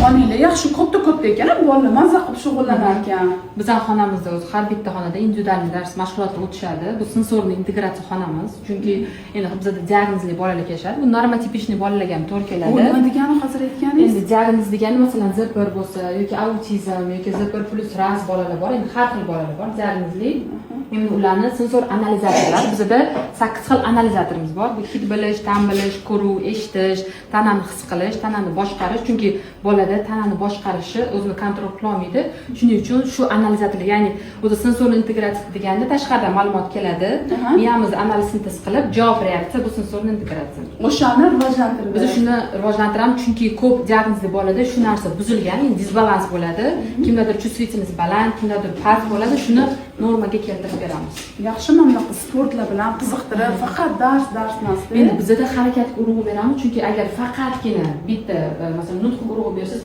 xonanglar yaxshi katta ekan, bolalar mazza qilib shug'ullanar ekan. Bizning xonamizda o'zi har bitta xonada individual dars mashg'ulotlar o'tishadi. Bu sensorli integratsiya xonamiz. Chunki endi bizda diagnozli bolalar kelishadi. Bu normatipishniy bolalarga ham to'g'ri keladi. Bu nima degani hozir aytganingiz? Endi diagnoz degani masalan Z1 bo'lsa yoki autizm yoki Z1 plus ras bolalar bor. Endi har xil bolalar bor diagnozli. Endi ularni sensor analizatorlar. Bizda 8 xil analizatorimiz bor. Bu hid bilish, ta'm bilish, ko'ruv, eshitish, tanani his qilish, tanani boshqarish. Chunki bolada tanani boshqarishi o'zini kontrol qila olmaydi. Shuning uchun shu analizatorlar, ya'ni o'zi sensorli integratsiya deganda tashqaridan ma'lumot keladi. Miyamiz analiz sintez qilib javob reaksiya bu sensorli integratsiya. O'shani rivojlantirib. Biz shuni rivojlantiramiz, chunki ko'p diagnozli bolada shu narsa buzilgan, endi disbalans bo'ladi. Kimdadir chувствительность baland, kimdadir past bo'ladi. Shuni normaga keltirib beramiz. Yaxshimi bunaqa sportlar bilan qiziqtirib, faqat dars emas. Endi bizda harakatga urg'u beramiz, chunki agar faqatgina bitta masalan nutq urg'u bersangiz